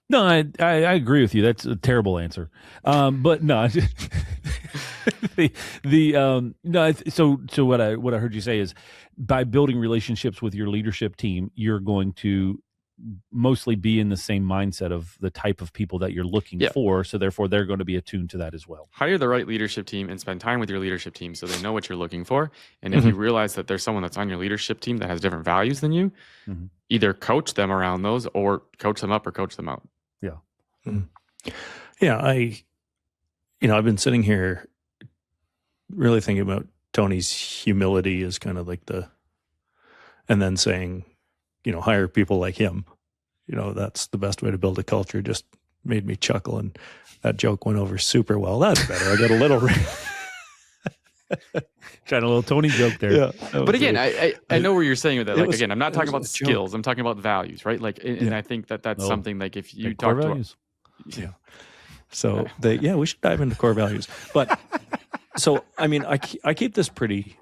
No, I agree with you. That's a terrible answer. But no, so what I heard you say is, by building relationships with your leadership team, you're going to mostly be in the same mindset of the type of people that you're looking for. So therefore they're going to be attuned to that as well. Hire the right leadership team and spend time with your leadership team so they know what you're looking for. And if you realize that there's someone that's on your leadership team that has different values than you, either coach them around those, or coach them up or coach them out. Yeah. Yeah. I've been sitting here really thinking about Tony's humility as kind of like and then saying, hire people like him. That's the best way to build a culture. Just made me chuckle, and that joke went over super well. That's better. I got a little trying a little Tony joke there. Yeah, but again, I know where you're saying with that. Like, again, I'm not talking about skills. I'm talking about values, right? Like, and I think that's something like if you talk to values. So we should dive into core values. But so, I mean, I keep this pretty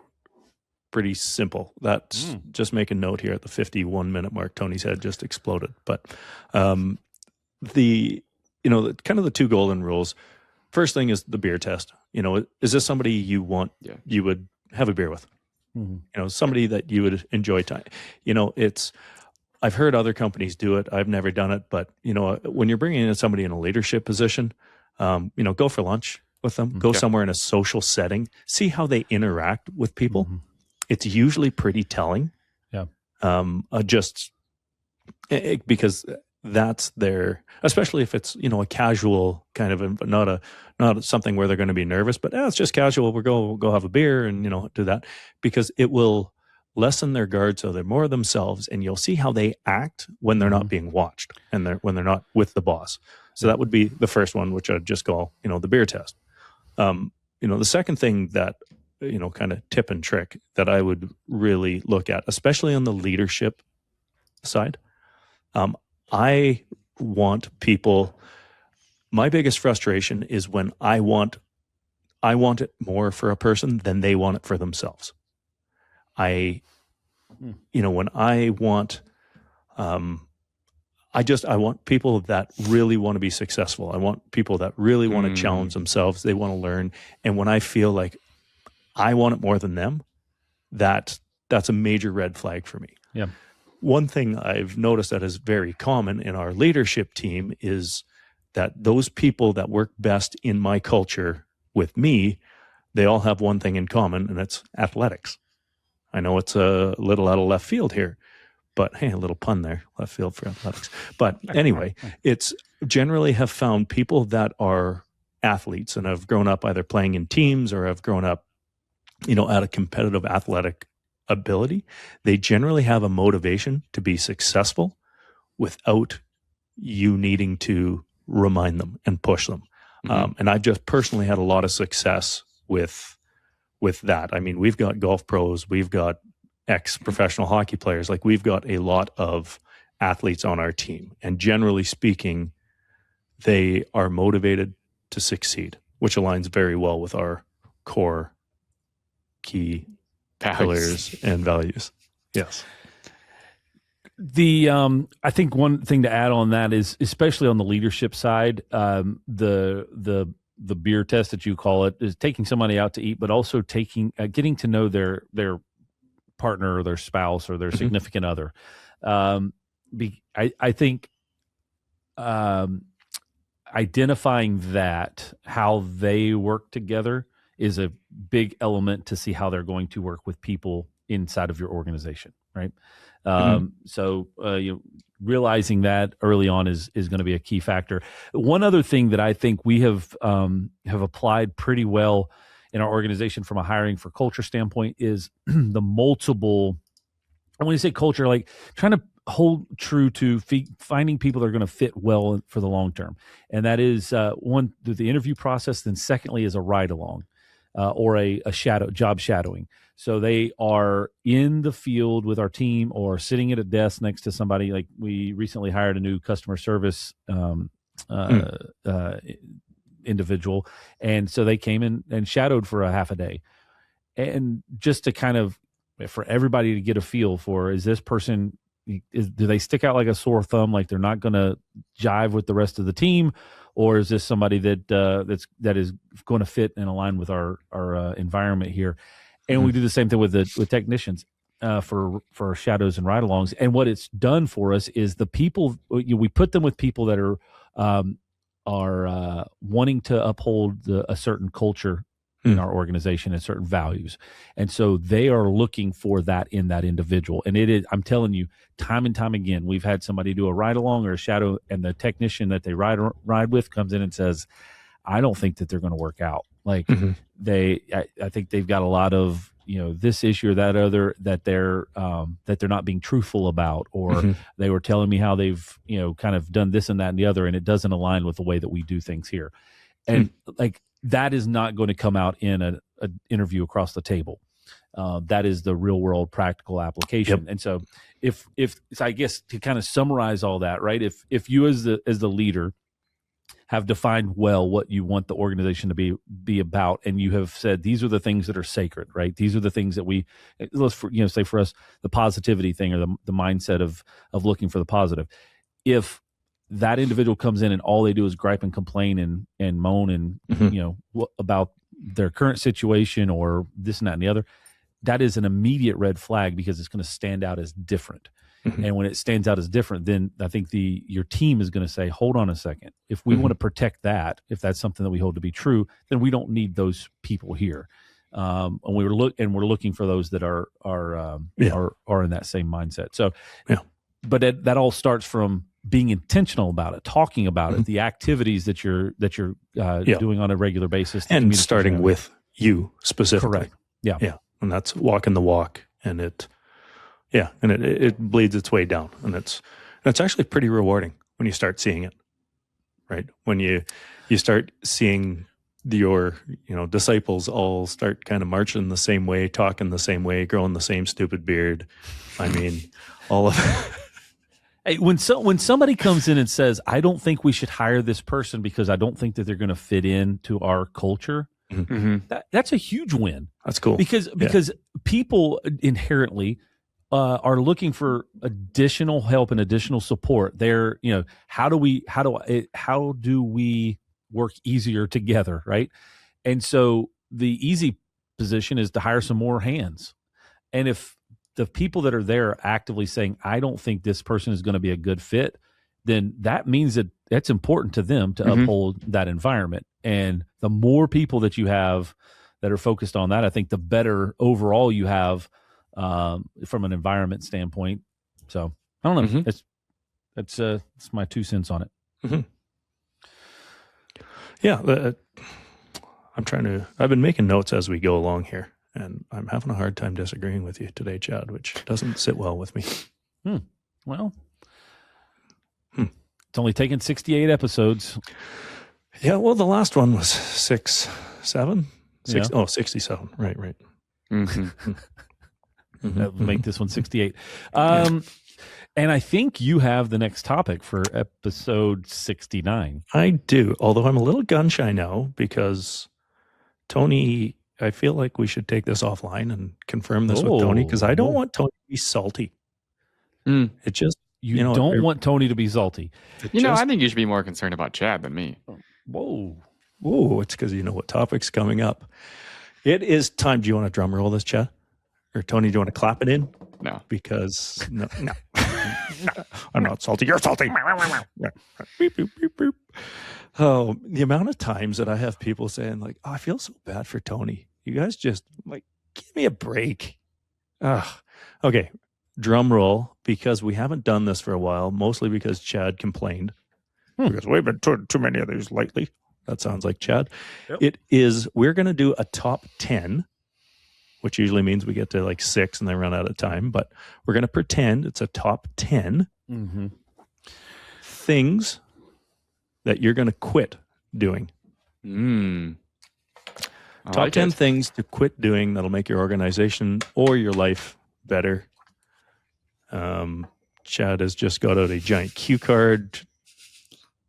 simple. That's just make a note here at the 51-minute mark. Tony's head just exploded. But kind of the two golden rules. First thing is the beer test. Is this somebody you would have a beer with? Somebody that you would enjoy time. I've heard other companies do it. I've never done it, but when you're bringing in somebody in a leadership position, go for lunch with them. Go somewhere in a social setting. See how they interact with people. It's usually pretty telling. Yeah. Because that's their, especially if it's a casual kind of not something where they're going to be nervous, but it's just casual. We'll go have a beer and do that, because it will lessen their guard so they're more themselves, and you'll see how they act when they're not being watched and when they're not with the boss. So that would be the first one, which I'd just call the beer test. The second thing that kind of tip and trick that I would really look at, especially on the leadership side, I want people. My biggest frustration is when I want it more for a person than they want it for themselves. When I want, I want people that really want to be successful. I want people that really want to challenge themselves. They want to learn. And when I feel like I want it more than them, that's a major red flag for me. Yeah. One thing I've noticed that is very common in our leadership team is that those people that work best in my culture with me, they all have one thing in common, and it's athletics. I know it's a little out of left field here, but hey, a little pun there, left field for athletics. But anyway, it's generally have found people that are athletes and have grown up either playing in teams or have grown up, at a competitive athletic ability. They generally have a motivation to be successful without you needing to remind them and push them. And I've just personally had a lot of success with that. I mean, we've got golf pros, we've got ex-professional hockey players, like we've got a lot of athletes on our team. And generally speaking, they are motivated to succeed, which aligns very well with our core key pillars and values. Yes. I think one thing to add on that is, especially on the leadership side, the beer test that you call it is taking somebody out to eat, but also getting to know their partner or their spouse or their significant other. I think identifying how they work together is a big element to see how they're going to work with people inside of your organization, right? So realizing that early on is going to be a key factor. One other thing that I think we have applied pretty well in our organization from a hiring for culture standpoint is the multiple. And when you say culture, like trying to hold true to finding people that are going to fit well for the long term, and that is one through the interview process. Then secondly is a ride along. or a job shadowing. So they are in the field with our team or sitting at a desk next to somebody. Like we recently hired a new customer service individual. And so they came in and shadowed for a half a day. And just to kind of, for everybody to get a feel for, is this person, do they stick out like a sore thumb, like they're not going to jive with the rest of the team? Or is this somebody that is going to fit and align with our environment here? And we do the same thing with technicians for shadows and ride-alongs. And what it's done for us is the people, we put them with people that are wanting to uphold a certain culture in our organization and certain values. And so they are looking for that in that individual. And it is, I'm telling you, time and time again, we've had somebody do a ride-along or a shadow, and the technician that they ride with comes in and says, I don't think that they're going to work out. Like I think they've got a lot of, this issue or that other, that they're not being truthful about, or they were telling me how they've, kind of done this and that and the other, and it doesn't align with the way that we do things here. And like, that is not going to come out in an interview across the table. That is the real world practical application. And so if I guess to kind of summarize all that, right? If you as the leader have defined well what you want the organization to be about, and you have said these are the things that are sacred, right? These are the things that say for us, the positivity thing, or the mindset of looking for the positive. If that individual comes in and all they do is gripe and complain and moan and about their current situation or this and that and the other, that is an immediate red flag, because it's going to stand out as different. And when it stands out as different, then I think your team is going to say, hold on a second. If we want to protect that, if that's something that we hold to be true, then we don't need those people here. And we're looking for those that are in that same mindset. So, but that all starts from being intentional about it, talking about it, the activities that you're doing on a regular basis, and starting with you specifically. Correct. Yeah. And that's walking the walk, and it bleeds its way down, and it's actually pretty rewarding when you start seeing it, right? When you start seeing your disciples all start kind of marching the same way, talking the same way, growing the same stupid beard. I mean, all of it. Hey, when somebody comes in and says, I don't think we should hire this person because I don't think that they're going to fit into our culture, that's a huge win. That's cool. Because people inherently are looking for additional help and additional support. They're, how do we work easier together, right? And so the easy position is to hire some more hands. And if the people that are there are actively saying, I don't think this person is going to be a good fit, then that means that that's important to them to uphold that environment. And the more people that you have that are focused on that, I think the better overall you have from an environment standpoint. So I don't know. That's my 2 cents on it. Yeah. I've been making notes as we go along here, and I'm having a hard time disagreeing with you today, Chad, which doesn't sit well with me. Well, it's only taken 68 episodes. Yeah, well, the last one was 67. Oh, 67. Right. That would make this one 68. And I think you have the next topic for episode 69. I do, although I'm a little gun shy now because Tony, I feel like we should take this offline and confirm this with Tony, because I don't want Tony to be salty. It just, you don't want Tony to be salty. I think you should be more concerned about Chad than me. Whoa, it's because you know what topic's coming up. It is time. Do you want to drum roll this, Chad? Or Tony, do you want to clap it in? No. Because, no. I'm not salty. You're salty. Beep, beep, beep, beep. Oh, the amount of times that I have people saying, like, I feel so bad for Tony. You guys just, give me a break. Okay, drum roll, because we haven't done this for a while, mostly because Chad complained. Because we've been doing too many of these lately. That sounds like Chad. Yep. We're going to do a top 10, which usually means we get to 6 and then run out of time. But we're going to pretend it's a top 10 things that you're going to quit doing. Top 10 things to quit doing that'll make your organization or your life better. Chad has just got out a giant cue card,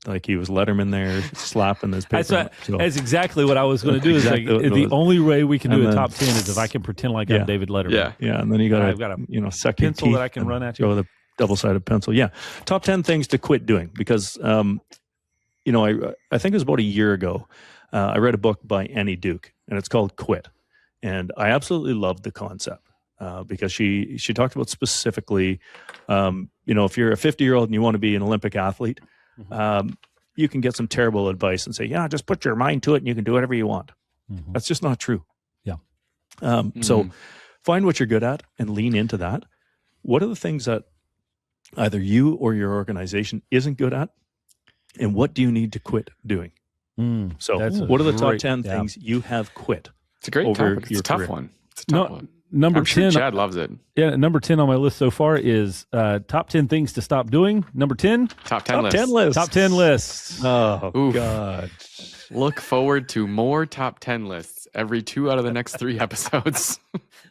like he was Letterman there, slapping his paper. That's exactly what I was going to do. Exactly the only way we can do a top 10 is if I can pretend like I'm David Letterman. Yeah, and then I've got a second pencil that I can run at you. Go with a double-sided pencil. Yeah, top 10 things to quit doing, because I think it was about a year ago. I read a book by Annie Duke, and it's called Quit, and I absolutely loved the concept. Because she talked about specifically, if you're a 50-year-old and you want to be an Olympic athlete, you can get some terrible advice and say, just put your mind to it and you can do whatever you want. Mm-hmm. That's just not true. Yeah. So find what you're good at and lean into that. What are the things that either you or your organization isn't good at? And what do you need to quit doing? So what are the top 10 things you have quit? It's a great topic. It's a tough one. It's a tough one. Number 10. Chad loves it. Yeah, number 10 on my list so far is top 10 things to stop doing. Number 10. Top 10 lists. Top 10 lists. Oh, God. Look forward to more top 10 lists every 2 out of the next 3 episodes.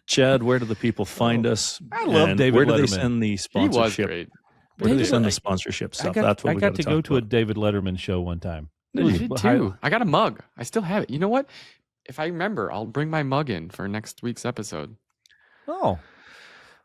Chad, where do the people find us? I love David Where Letterman. do they send the sponsorship? He was great. Where do they send the sponsorship stuff? That's what I got to go to a David Letterman show one time. I did too. I got a mug. I still have it. You know what? If I remember, I'll bring my mug in for next week's episode. Oh,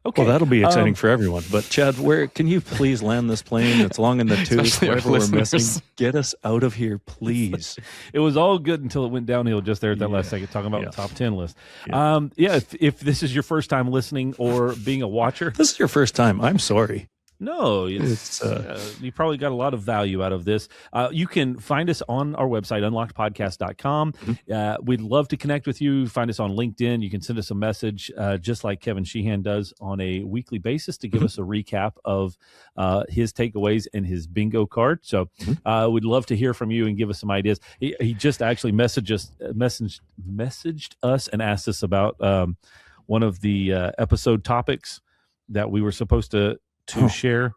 okay. Well, that'll be exciting for everyone. But Chad, where can you please land this plane? It's long in the tooth. Whatever we're missing, get us out of here, please. It was all good until it went downhill just there at that last second, talking about the top 10 list. If this is your first time listening or being a watcher. This is your first time. I'm sorry. No, you probably got a lot of value out of this. You can find us on our website, unlockedpodcast.com. We'd love to connect with you. Find us on LinkedIn. You can send us a message, just like Kevin Sheehan does on a weekly basis, to give us a recap of his takeaways and his bingo card. So we'd love to hear from you and give us some ideas. He just actually messaged us and asked us about one of the episode topics that we were supposed to share.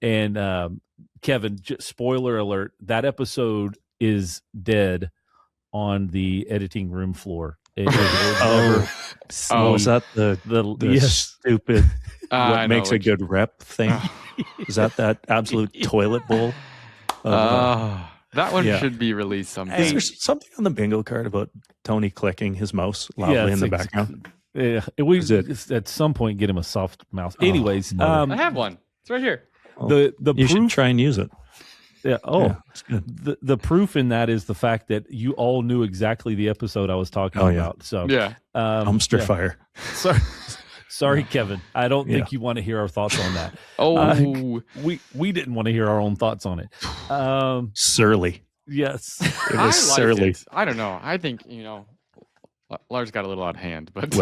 And Kevin, spoiler alert, that episode is dead on the editing room floor. Is that the stupid what makes a good rep thing? Is that absolute toilet bowl? That one should be released someday. Is there something on the bingo card about Tony clicking his mouse loudly in the background? Yeah, we at some point get him a soft mouse. Anyways, I have one. It's right here. You should try and use it. Yeah. That's good. The proof in that is the fact that you all knew exactly the episode I was talking about. So dumpster fire. Sorry, Kevin. I don't think you want to hear our thoughts on that. We didn't want to hear our own thoughts on it. Surly. Yes, it was surly. I don't know. I think Lars got a little out of hand, but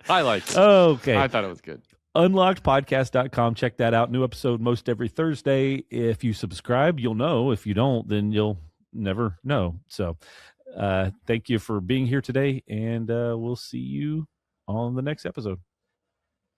I liked it. Okay. I thought it was good. Unlockedpodcast.com. Check that out. New episode most every Thursday. If you subscribe, you'll know. If you don't, then you'll never know. So thank you for being here today, and we'll see you on the next episode.